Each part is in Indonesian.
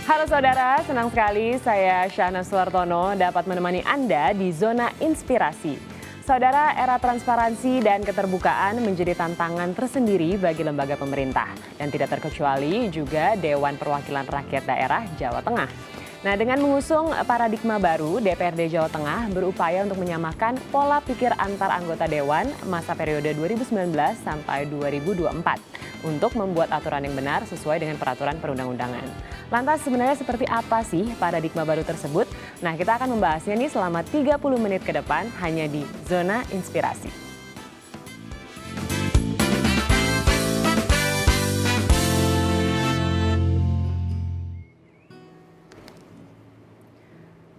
Halo saudara, senang sekali saya Syahna Suartono dapat menemani Anda di Zona Inspirasi. Saudara, era transparansi dan keterbukaan menjadi tantangan tersendiri bagi lembaga pemerintah. Dan tidak terkecuali juga Dewan Perwakilan Rakyat Daerah Jawa Tengah. Nah, dengan mengusung paradigma baru, DPRD Jawa Tengah berupaya untuk menyamakan pola pikir antar anggota Dewan masa periode 2019 sampai 2024 untuk membuat aturan yang benar sesuai dengan peraturan perundang-undangan. Lantas sebenarnya seperti apa sih paradigma baru tersebut? Nah, kita akan membahasnya nih selama 30 menit ke depan hanya di Zona Inspirasi.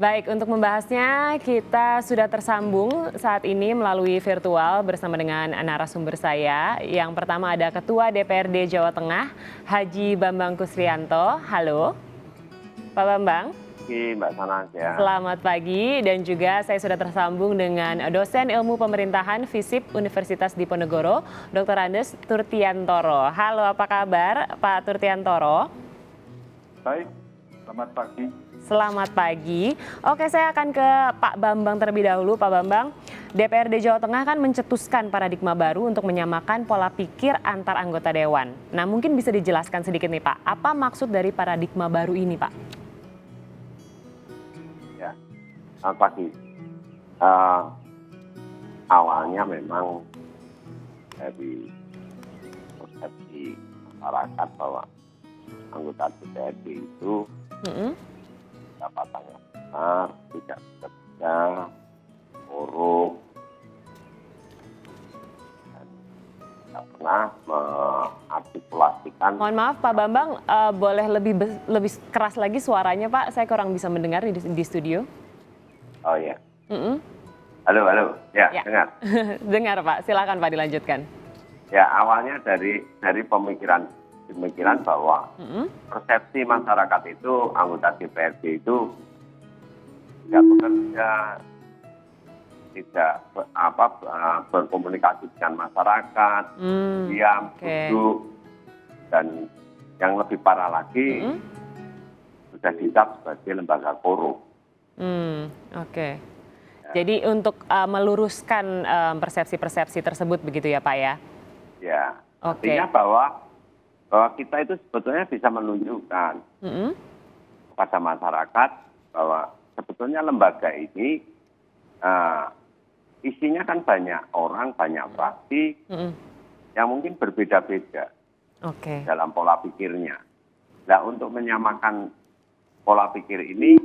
Baik, untuk membahasnya kita sudah tersambung saat ini melalui virtual bersama dengan narasumber saya. Yang pertama ada Ketua DPRD Jawa Tengah, Haji Bambang Kusrianto. Halo, Pak Bambang. Mbak Sana ya. Selamat pagi, dan juga saya sudah tersambung dengan dosen ilmu pemerintahan FISIP Universitas Diponegoro, Dr. Andes Turtiantoro. Halo, apa kabar Pak Turtiantoro? Baik, selamat pagi. Selamat pagi. Oke, saya akan ke Pak Bambang terlebih dahulu. Pak Bambang, DPRD Jawa Tengah kan mencetuskan paradigma baru untuk menyamakan pola pikir antar anggota Dewan. Nah, mungkin bisa dijelaskan sedikit nih Pak, apa maksud dari paradigma baru ini Pak? Ya, selamat pagi. Awalnya memang dari persepsi masyarakat bahwa anggota DPRD itu jabatannya besar, tidak bekerja, korup, dan tidak pernah mengartikulasikan. Mohon maaf Pak Bambang, boleh lebih keras lagi suaranya Pak, saya kurang bisa mendengar di studio. Oh ya. Halo, ya. Dengar. Dengar Pak, silakan Pak dilanjutkan. Ya, awalnya dari pemikiran bahwa persepsi masyarakat itu anggota DPRD itu tidak bekerja, tidak berkomunikasi dengan masyarakat, diam, duduk, dan yang lebih parah lagi sudah dicap sebagai lembaga korup. Oke. Jadi untuk meluruskan persepsi-persepsi tersebut begitu ya Pak ya? Ya, Oke. artinya bahwa kita itu sebetulnya bisa menunjukkan kepada masyarakat bahwa sebetulnya lembaga ini isinya kan banyak orang, banyak fraksi yang mungkin berbeda-beda dalam pola pikirnya. Nah, untuk menyamakan pola pikir ini,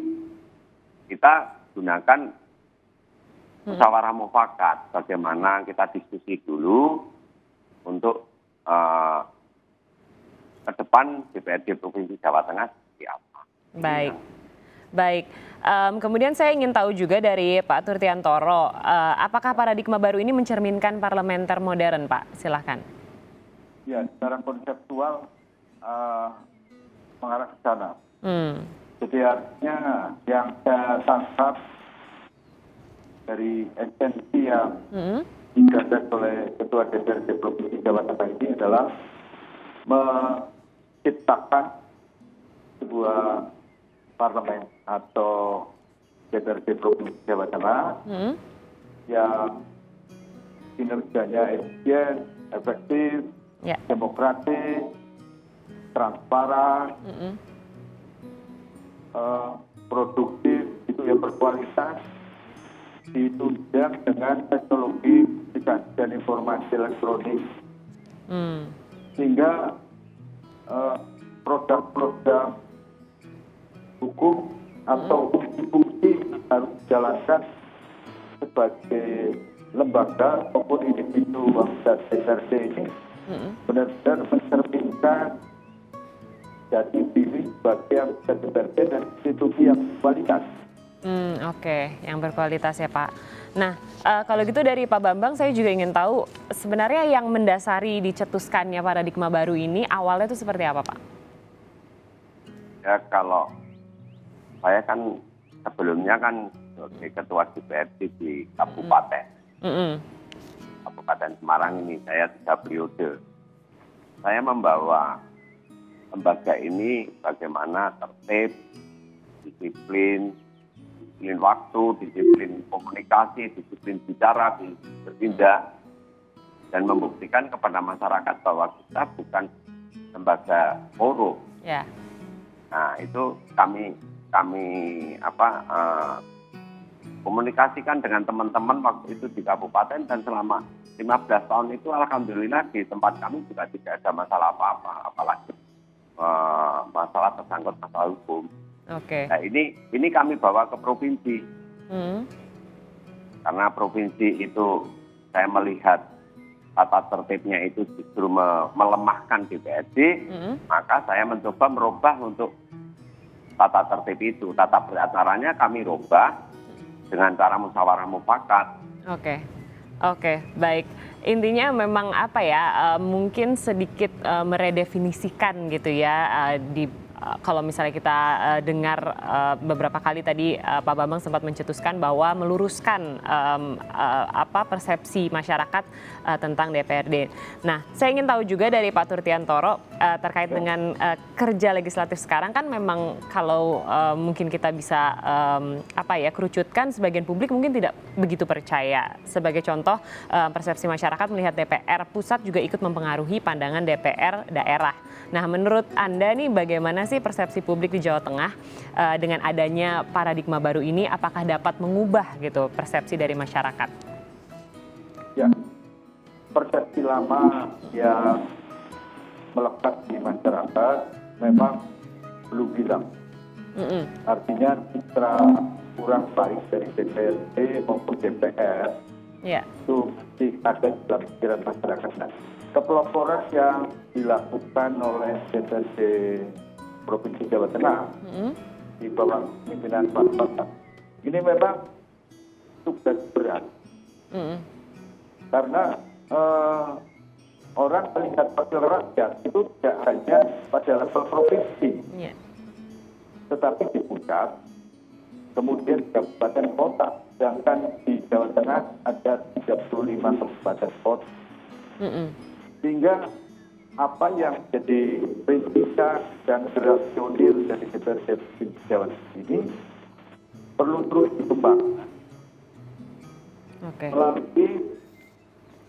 kita gunakan musyawarah mufakat. Bagaimana kita diskusi dulu untuk ke depan DPRD Provinsi Jawa Tengah seperti apa. Baik. Kemudian saya ingin tahu juga dari Pak Turtiantoro, apakah paradigma baru ini mencerminkan parlementer modern Pak? Silahkan. Ya, secara konseptual mengarah ke sana. Jadi artinya yang saya tangkap dari esensi yang digagas oleh Ketua DPRD Provinsi Jawa Tengah ini adalah menciptakan sebuah parlemen atau DPRD Provinsi Jawa Tengah yang kinerjanya efisien, efektif, demokratis, transparan, produktif, itu yang berkualitas, ditunjang dengan teknologi komunikasi dan informasi elektronik. Sehingga produk-produk hukum atau fungsi harus dijalankan sebagai lembaga maupun individu anggota DPRD ini benar-benar mencerminkan jati diri sebagai anggota DPRD dan institusi yang berkualitas. Yang berkualitas ya Pak. Nah, kalau gitu dari Pak Bambang saya juga ingin tahu sebenarnya yang mendasari dicetuskannya paradigma baru ini awalnya itu seperti apa Pak? Ya, kalau saya kan sebelumnya kan sebagai ketua DPRD di Kabupaten. Kabupaten Semarang ini saya 3 periode. Saya membawa lembaga ini bagaimana tertib, disiplin waktu, disiplin komunikasi, disiplin bicara, bertindak, dan membuktikan kepada masyarakat bahwa kita bukan lembaga korup. Ya. Nah, itu kami komunikasikan dengan teman-teman waktu itu di kabupaten, dan selama 15 tahun itu alhamdulillah di tempat kami juga tidak ada masalah apa-apa, apalagi masalah tersangkut masalah hukum. Oke. Nah, ini kami bawa ke provinsi. Karena provinsi itu saya melihat tata tertibnya itu justru melemahkan DPRD, maka saya mencoba merubah untuk tata tertib itu. Tata beracaranya kami rubah dengan cara musyawarah mufakat. Oke, baik. Intinya memang apa ya, mungkin sedikit meredefinisikan gitu ya, kalau misalnya kita dengar beberapa kali tadi Pak Bambang sempat mencetuskan bahwa meluruskan persepsi masyarakat tentang DPRD. Nah, saya ingin tahu juga dari Pak Turtiantoro terkait dengan kerja legislatif sekarang, kan memang kalau mungkin kita bisa kerucutkan, sebagian publik mungkin tidak begitu percaya. Sebagai contoh, persepsi masyarakat melihat DPR pusat juga ikut mempengaruhi pandangan DPR daerah. Nah, menurut Anda nih bagaimana sih persepsi publik di Jawa Tengah dengan adanya paradigma baru ini, apakah dapat mengubah gitu persepsi dari masyarakat? Ya, persepsi lama yang melekat di masyarakat memang belum hilang. Artinya citra kurang baik dari DPRD maupun DPR itu masih ada dalam pikiran masyarakat. Nah, kepeloporan yang dilakukan oleh DPRD Provinsi Jawa Tengah di bawah pimpinan Pak Bambang ini memang tugas berat, karena orang melihat wakil rakyat itu tidak hanya pada level provinsi, tetapi di pusat, kemudian kabupaten kota. Sedangkan di Jawa Tengah ada 35 kabupaten kota. Sehingga apa yang jadi prinsipnya dan geraksionir dari DPRD Jawa Tengah ini perlu terus dikembangkan melalui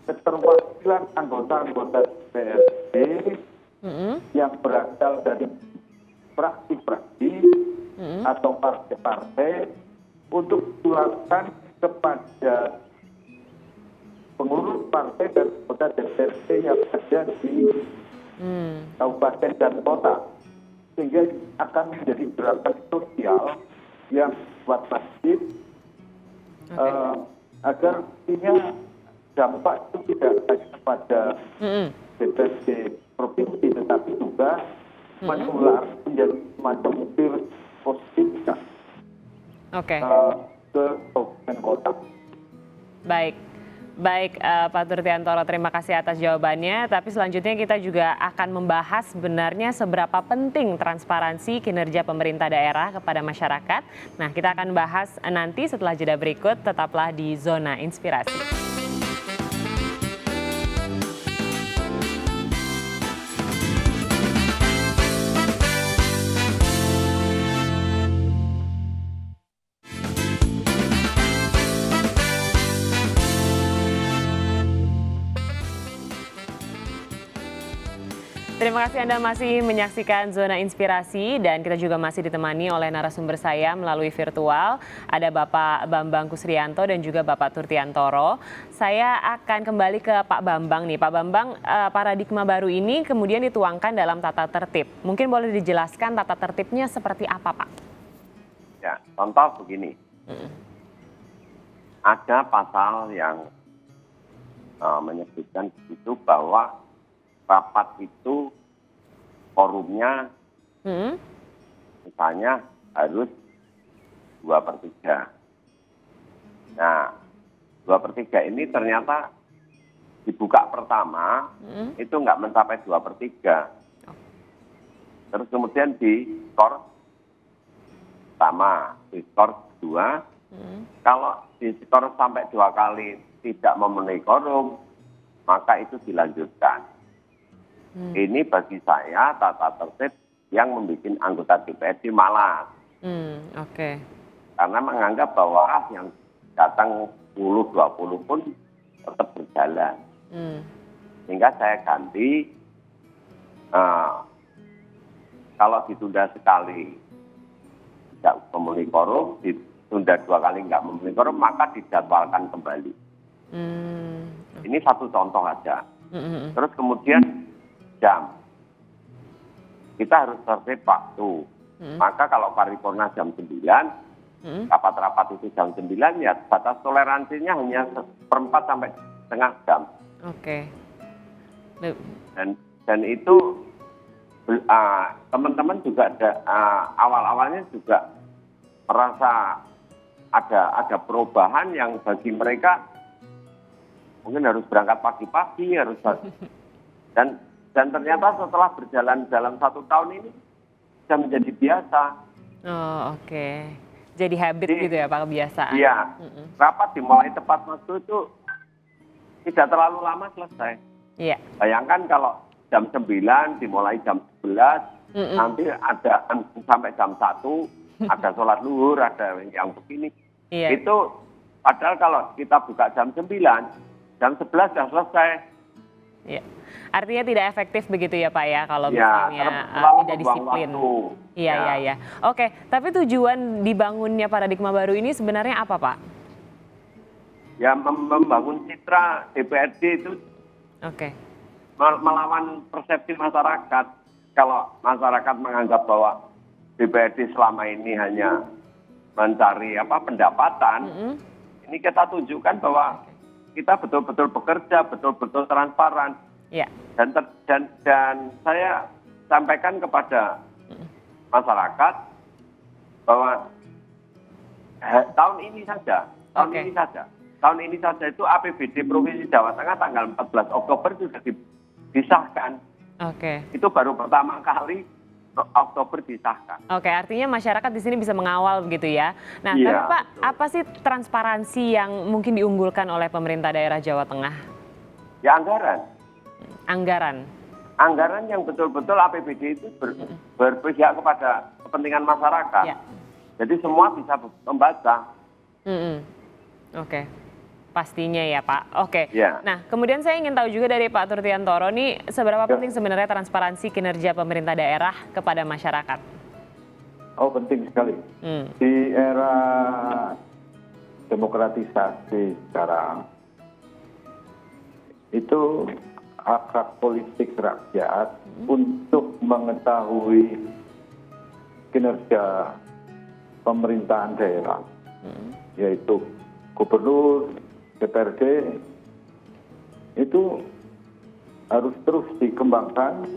keterwakilan anggota-anggota DPRD yang berasal dari fraksi-fraksi atau partai-partai untuk ditularkan kepada pengurus partai dan anggota DPRD yang ada di kabupaten dan kota, sehingga akan menjadi gerakan sosial yang buat masif agar artinya dampak itu tidak hanya pada DPRD provinsi, tetapi juga menular menjadi semacam virus positif ke kabupaten kota. Baik, Pak Turtiantoro, terima kasih atas jawabannya. Tapi selanjutnya kita juga akan membahas sebenarnya seberapa penting transparansi kinerja pemerintah daerah kepada masyarakat. Nah, kita akan bahas nanti setelah jeda berikut. Tetaplah di Zona Inspirasi. Terima kasih Anda masih menyaksikan Zona Inspirasi, dan kita juga masih ditemani oleh narasumber saya melalui virtual. Ada Bapak Bambang Kusrianto dan juga Bapak Turtiantoro. Saya akan kembali ke Pak Bambang nih. Pak Bambang, paradigma baru ini kemudian dituangkan dalam tata tertib. Mungkin boleh dijelaskan tata tertibnya seperti apa, Pak? Ya, contoh begini. Ada pasal yang menyebutkan itu bahwa rapat itu forumnya misalnya harus 2/3. Nah, 2/3 ini ternyata dibuka pertama itu nggak mencapai 2/3. Terus kemudian di skor sama, di skor 2. Kalau di skor sampai 2 kali tidak memenuhi quorum, maka itu dilanjutkan. Ini bagi saya tata tertib yang membuat anggota DPRD malas. Oke. Karena menganggap bahwa yang datang 10-20 pun tetap berjalan. Sehingga saya ganti, kalau ditunda sekali tidak memenuhi korum, ditunda 2 kali nggak memenuhi korum, maka dijadwalkan kembali. Ini satu contoh aja. Terus kemudian jam. Kita harus tertib waktu. Maka kalau paripurna jam 9, rapat-rapat itu jam 9, ya batas toleransinya hanya 1/4 sampai setengah jam. Oke. Dan itu teman-teman juga awal-awalnya juga merasa ada perubahan yang bagi mereka mungkin harus berangkat pagi-pagi, dan ternyata setelah berjalan dalam 1 tahun ini sudah menjadi biasa. Oh, oke. Jadi habit gitu ya Pak, kebiasaan. Iya. Rapat dimulai tepat waktu itu tidak terlalu lama selesai. Iya. Bayangkan kalau jam 9 dimulai jam 11, nanti ada sampai jam 1, ada sholat luhur, ada yang begini. Iya. Itu padahal kalau kita buka jam 9, jam 11 sudah selesai. Iya. Artinya tidak efektif begitu ya Pak ya kalau Ya, misalnya terlalu tidak membuang disiplin. waktu. Iya, Ya. iya, iya. Oke, tapi tujuan dibangunnya paradigma baru ini sebenarnya apa Pak? Ya, membangun citra DPRD itu Oke. melawan persepsi masyarakat. Kalau masyarakat menganggap bahwa DPRD selama ini hanya mencari pendapatan, ini kita tunjukkan bahwa kita betul-betul bekerja, betul-betul transparan. Iya. Dan saya sampaikan kepada masyarakat bahwa tahun ini saja itu APBD Provinsi Jawa Tengah tanggal 14 Oktober sudah disahkan. Oke. Itu baru pertama kali Oktober disahkan. Oke, artinya masyarakat di sini bisa mengawal begitu ya. Nah, Iya, tapi Pak, betul. apa sih transparansi yang mungkin diunggulkan oleh pemerintah daerah Jawa Tengah? Ya anggaran. Anggaran yang betul-betul APBD itu berpihak kepada kepentingan masyarakat. Ya. Jadi semua bisa membaca. Oke, pastinya ya Pak. Oke. Ya. Nah, kemudian saya ingin tahu juga dari Pak Turtiantoro nih, seberapa penting sebenarnya transparansi kinerja pemerintah daerah kepada masyarakat? Oh, penting sekali. Di era demokratisasi sekarang, itu hak-hak politik rakyat untuk mengetahui kinerja pemerintahan daerah, yaitu gubernur, DPRD, itu harus terus dikembangkan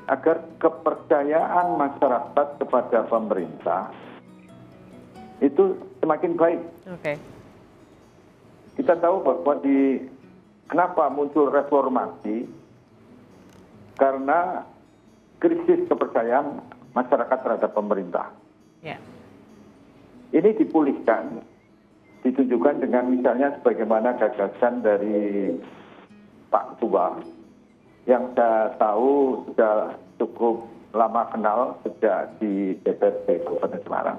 agar kepercayaan masyarakat kepada pemerintah itu semakin baik. Oke. Kita tahu bahwa kenapa muncul reformasi? Karena krisis kepercayaan masyarakat terhadap pemerintah. Ya. Ini dipulihkan, ditunjukkan dengan misalnya sebagaimana gagasan dari Pak Tua, yang saya tahu sudah cukup lama kenal sejak di DPRD Kabupaten Semarang.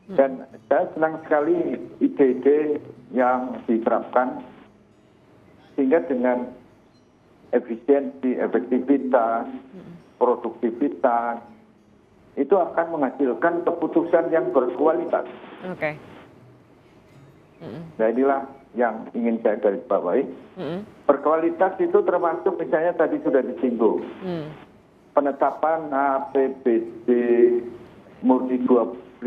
Dan saya senang sekali ide-ide yang diterapkan, sehingga dengan efisiensi, efektivitas, produktivitas, itu akan menghasilkan keputusan yang berkualitas. Oke. Nah inilah yang ingin saya garisbawahi. Berkualitas itu termasuk misalnya tadi sudah disinggung. Penetapan APBD murni 2021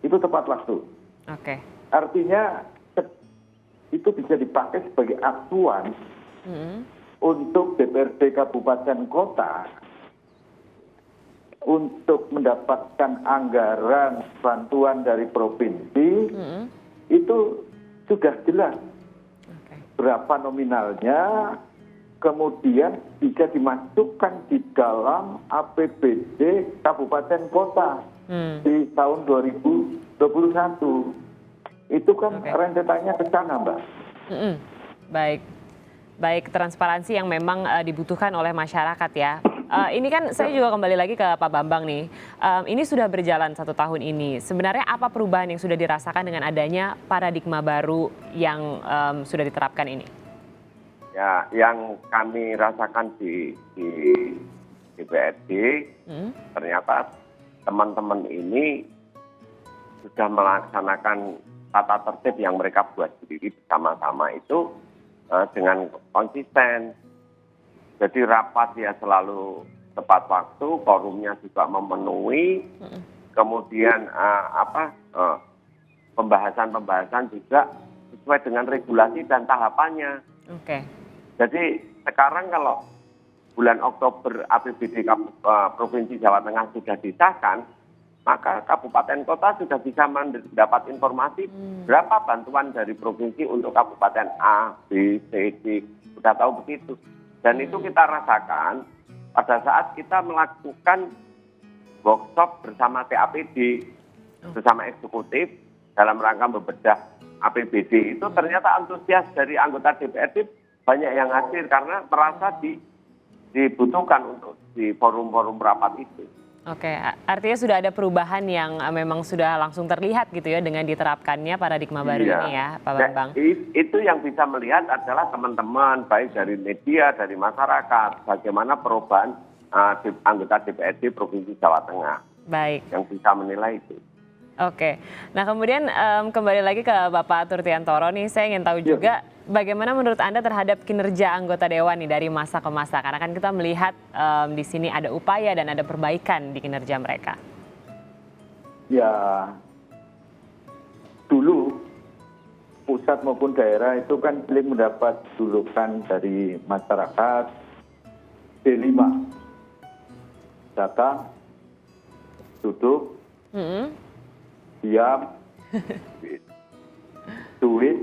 itu tepat waktu. Oke. Artinya itu bisa dipakai sebagai acuan untuk DPRD kabupaten kota untuk mendapatkan anggaran bantuan dari provinsi. Itu sudah jelas berapa nominalnya, kemudian bisa dimasukkan di dalam APBD kabupaten kota di tahun 2021. Itu kan rentetannya ke sana, Mbak. Baik. Baik, transparansi yang memang dibutuhkan oleh masyarakat ya. Ini kan saya juga kembali lagi ke Pak Bambang nih. Ini sudah berjalan 1 tahun ini. Sebenarnya apa perubahan yang sudah dirasakan dengan adanya paradigma baru yang sudah diterapkan ini? Ya, yang kami rasakan di DPRD, ternyata teman-teman ini sudah melaksanakan tata tertib yang mereka buat sendiri bersama-sama itu dengan konsisten. Jadi rapat ya selalu tepat waktu, forumnya juga memenuhi, kemudian pembahasan-pembahasan juga sesuai dengan regulasi dan tahapannya. Oke. Jadi sekarang kalau bulan Oktober APBD Provinsi Jawa Tengah sudah disahkan, maka kabupaten kota sudah bisa mendapat informasi berapa bantuan dari provinsi untuk kabupaten A, B, C, D, sudah tahu begitu. Dan itu kita rasakan pada saat kita melakukan workshop bersama TAPD, bersama eksekutif dalam rangka membedah APBD itu ternyata antusias dari anggota DPRD banyak yang hadir karena merasa dibutuhkan untuk di forum-forum rapat itu. Oke, artinya sudah ada perubahan yang memang sudah langsung terlihat gitu ya dengan diterapkannya paradigma baru ini ya, Pak Bambang. Itu yang bisa melihat adalah teman-teman baik dari media, dari masyarakat, bagaimana perubahan anggota DPRD Provinsi Jawa Tengah. Baik. Yang bisa menilai itu. Oke, nah kemudian kembali lagi ke Bapak Turtiantoro nih, saya ingin tahu juga bagaimana menurut Anda terhadap kinerja anggota Dewan nih dari masa ke masa, karena kan kita melihat di sini ada upaya dan ada perbaikan di kinerja mereka. Ya, dulu pusat maupun daerah itu kan sering mendapat julukan dari masyarakat D5, datang, duduk, diam, duit,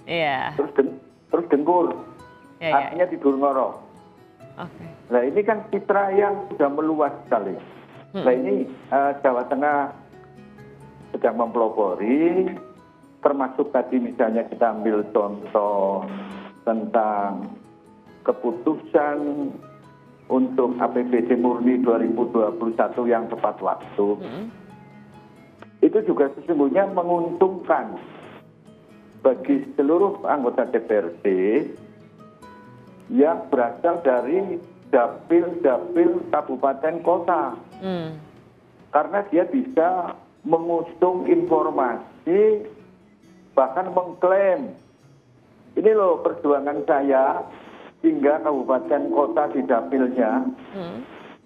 terus dengkur, artinya tidur ngorok. Nah ini kan citra yang sudah meluas sekali. Nah ini Jawa Tengah sedang mempelopori, termasuk tadi misalnya kita ambil contoh tentang keputusan untuk APBD murni 2021 yang tepat waktu. Itu juga sesungguhnya menguntungkan bagi seluruh anggota DPRD yang berasal dari dapil-dapil kabupaten kota. Karena dia bisa mengusung informasi, bahkan mengklaim, ini loh perjuangan saya hingga kabupaten kota di dapilnya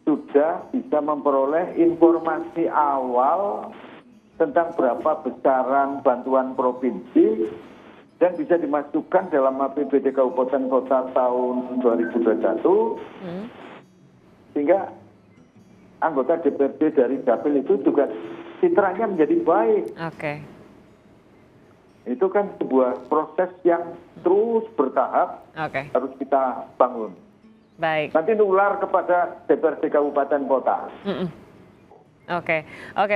sudah bisa memperoleh informasi awal tentang berapa besaran bantuan provinsi dan bisa dimasukkan dalam APBD Kabupaten Kota tahun 2021 sehingga anggota DPRD dari dapil itu juga citranya menjadi baik. Itu kan sebuah proses yang terus bertahap harus kita bangun. Baik. Nanti nular kepada DPRD Kabupaten Kota. Oke,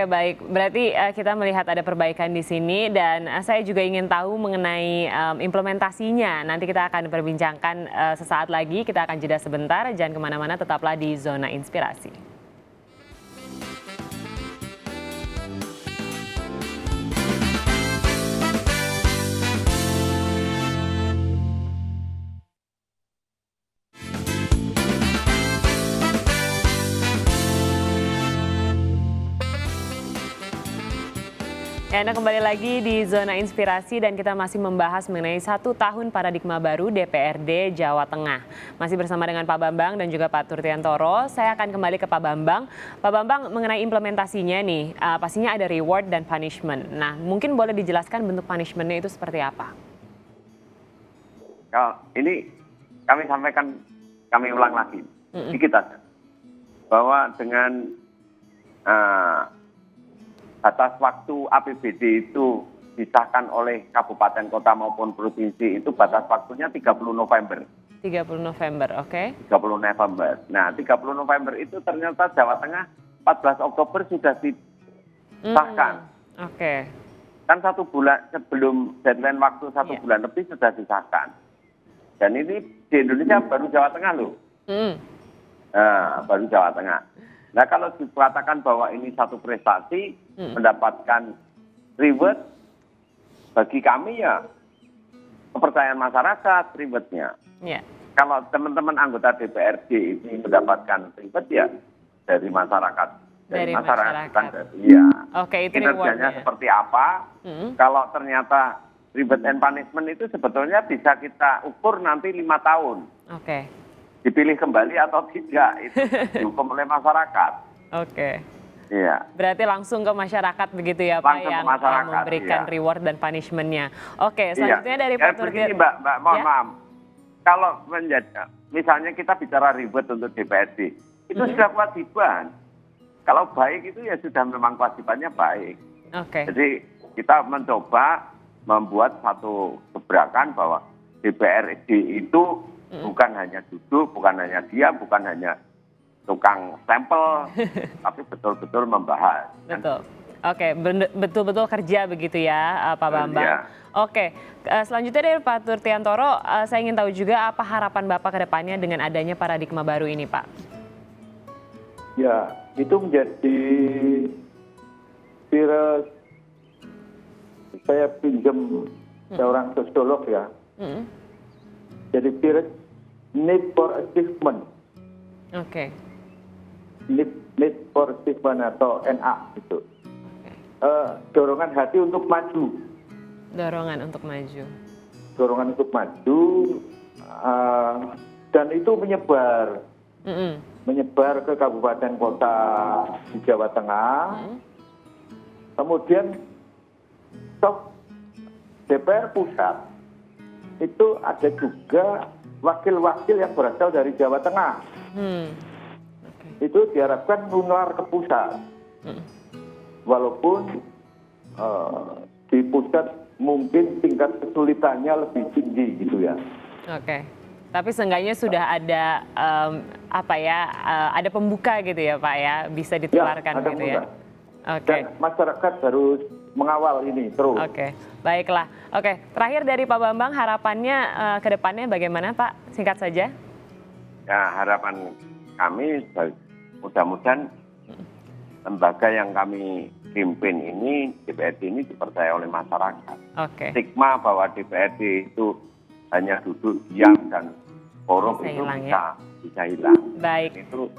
baik. Berarti kita melihat ada perbaikan di sini dan saya juga ingin tahu mengenai implementasinya. Nanti kita akan perbincangkan sesaat lagi. Kita akan jeda sebentar. Jangan kemana-mana, tetaplah di Zona Inspirasi. Anda kembali lagi di Zona Inspirasi dan kita masih membahas mengenai 1 tahun paradigma baru DPRD Jawa Tengah. Masih bersama dengan Pak Bambang dan juga Pak Turtiantoro. Saya akan kembali ke Pak Bambang. Pak Bambang, mengenai implementasinya nih, pastinya ada reward dan punishment. Nah, mungkin boleh dijelaskan bentuk punishment-nya itu seperti apa? Kalau ini kami sampaikan, kami ulang lagi, sedikit saja. Bahwa dengan batas waktu APBD itu disahkan oleh kabupaten kota maupun provinsi itu batas waktunya 30 November. 30 November, oke. 30 November. Nah, 30 November itu ternyata Jawa Tengah 14 Oktober sudah disahkan. Kan 1 bulan sebelum deadline waktu 1 bulan lebih sudah disahkan. Dan ini di Indonesia baru Jawa Tengah loh. Nah, baru Jawa Tengah. Nah, kalau dikatakan bahwa ini satu prestasi, mendapatkan reward, bagi kami ya kepercayaan masyarakat rewardnya. Yeah. Kalau teman-teman anggota DPRD ini mendapatkan reward ya dari masyarakat. Dari masyarakat. Iya. Oke, itu kinerjanya rewardnya. seperti apa. Kalau ternyata reward and punishment itu sebetulnya bisa kita ukur nanti 5 tahun. Oke. Dipilih kembali atau tidak, itu dihukum oleh masyarakat. Oke. Iya. Berarti langsung ke masyarakat begitu ya Pak, Langsung ke yang masyarakat, memberikan iya. reward dan punishment-nya. Oke, selanjutnya dari Pak begini Turtian. Mbak, mohon Ya? maaf. Kalau misalnya kita bicara reward untuk DPRD, itu sudah kewajiban. Kalau baik itu ya sudah memang kewajibannya baik. Oke. Jadi kita mencoba membuat satu gebrakan bahwa DPRD itu bukan hanya duduk, bukan hanya diam, bukan hanya tukang stempel, tapi betul-betul membahas. Betul. Oke, betul-betul kerja begitu ya Pak Bambang. Iya. Oke, selanjutnya dari Pak Turtiantoro, saya ingin tahu juga apa harapan Bapak ke depannya dengan adanya paradigma baru ini Pak? Ya, itu menjadi virus. Saya pinjam seorang sosiolog ya. Jadi virus need for achievement. Oke. Need for achievement atau NA gitu. Dorongan hati untuk maju. Dorongan untuk maju. Dorongan untuk maju. Dan itu menyebar. Menyebar ke kabupaten kota di Jawa Tengah. Kemudian DPR pusat itu ada juga wakil-wakil yang berasal dari Jawa Tengah. Itu diharapkan menular ke pusat. Walaupun di pusat mungkin tingkat kesulitannya lebih tinggi gitu ya. Oke. Tapi seenggaknya sudah ada ada pembuka gitu ya Pak ya, bisa ditularkan ada gitu pembuka. ya. Oke. Dan masyarakat harus mengawal ini terus. Oke, baiklah. Oke, terakhir dari Pak Bambang, harapannya ke depannya bagaimana Pak? Singkat saja. Ya, harapan kami mudah-mudahan lembaga yang kami pimpin ini, DPRD ini dipercaya oleh masyarakat. Oke. Stigma bahwa DPRD itu hanya duduk diam dan korup Bisa itu hilang, bisa hilang. Baik. Itu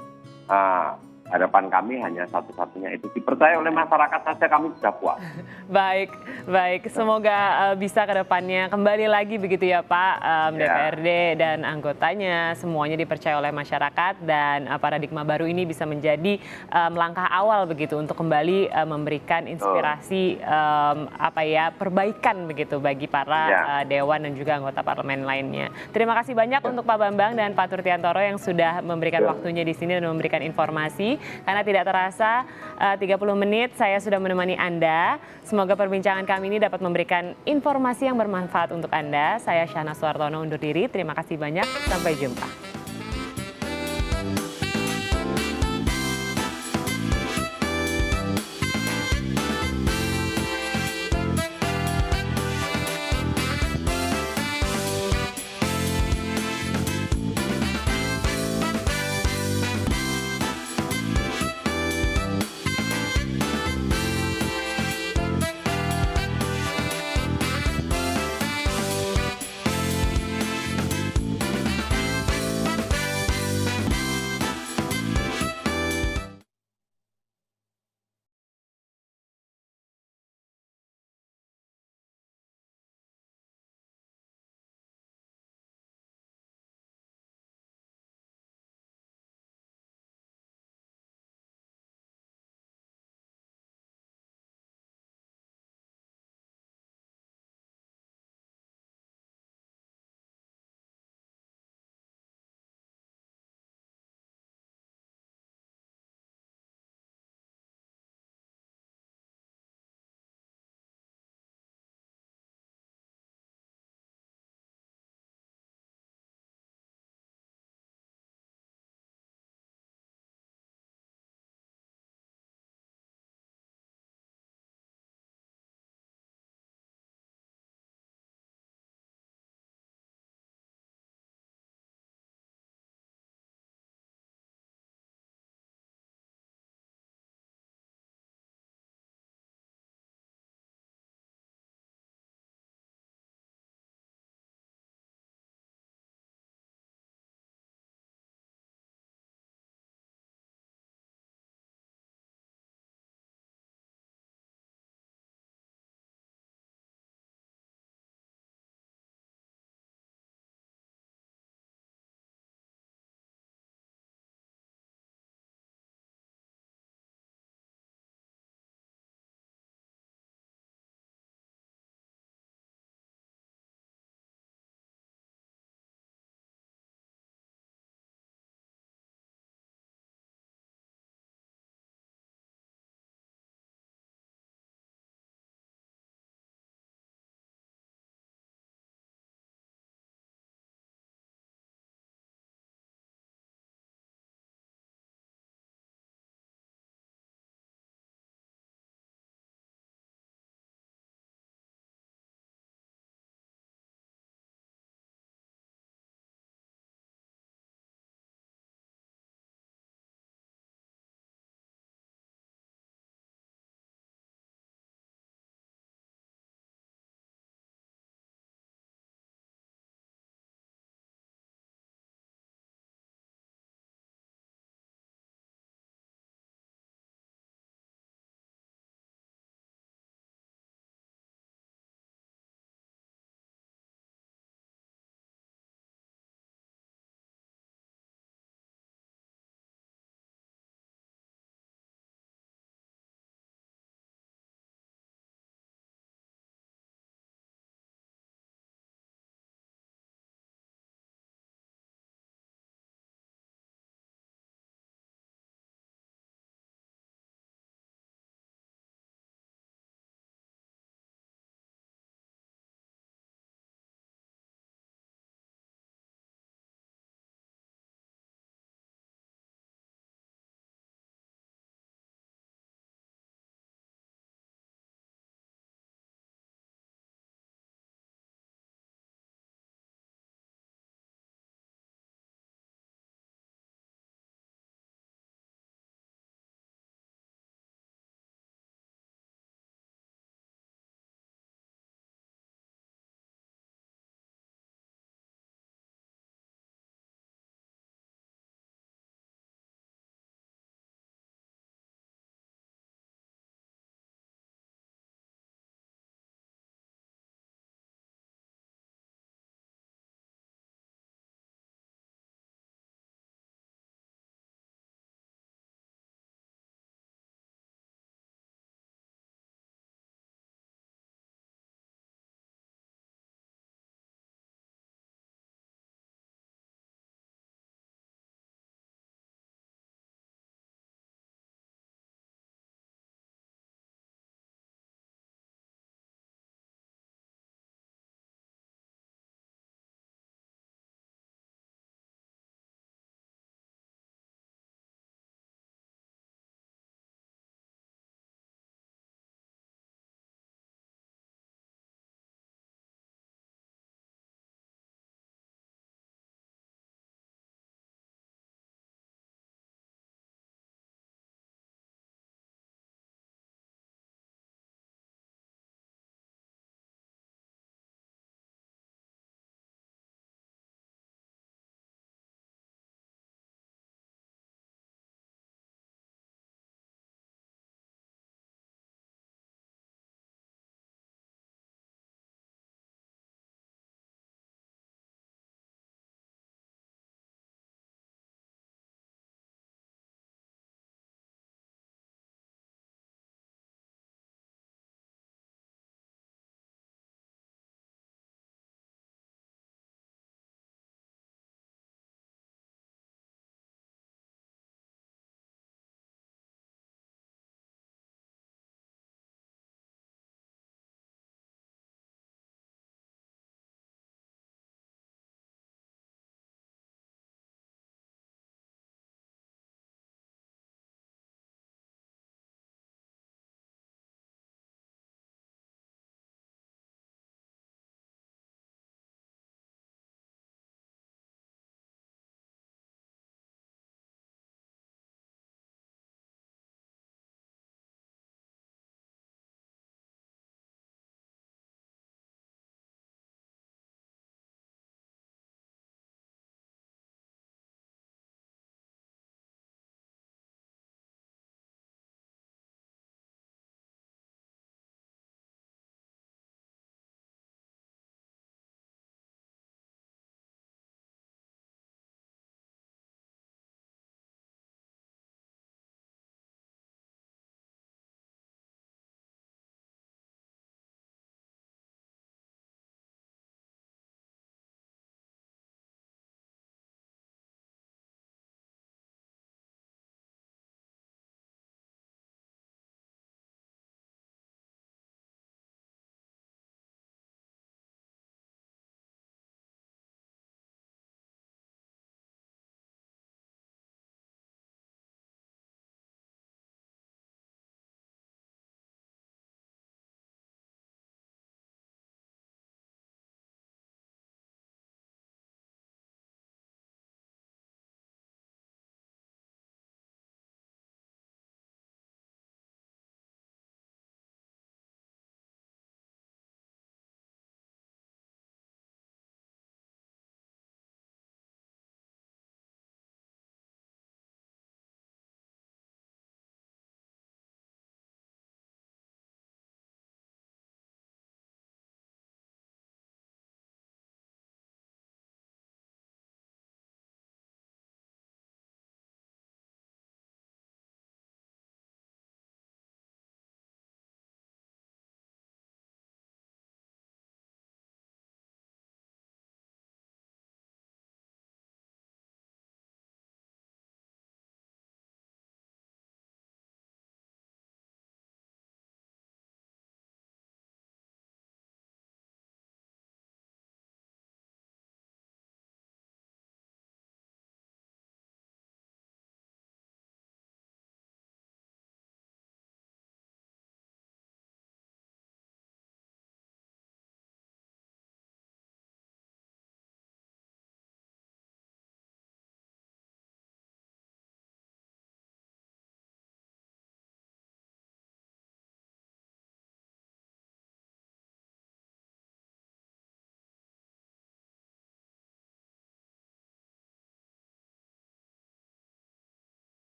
harapan kami hanya satu-satunya itu dipercaya oleh masyarakat saja kami sudah puas. Baik, baik. Semoga bisa ke depannya kembali lagi begitu ya Pak, DPRD dan anggotanya semuanya dipercaya oleh masyarakat dan paradigma baru ini bisa menjadi langkah awal begitu untuk kembali memberikan inspirasi perbaikan begitu bagi para dewan dan juga anggota parlemen lainnya. Terima kasih banyak untuk Pak Bambang dan Pak Turtiantoro yang sudah memberikan waktunya di sini dan memberikan informasi. Karena tidak terasa 30 menit saya sudah menemani Anda. Semoga perbincangan kami ini dapat memberikan informasi yang bermanfaat untuk Anda. Saya Syahna Suartono undur diri. Terima kasih banyak. Sampai jumpa.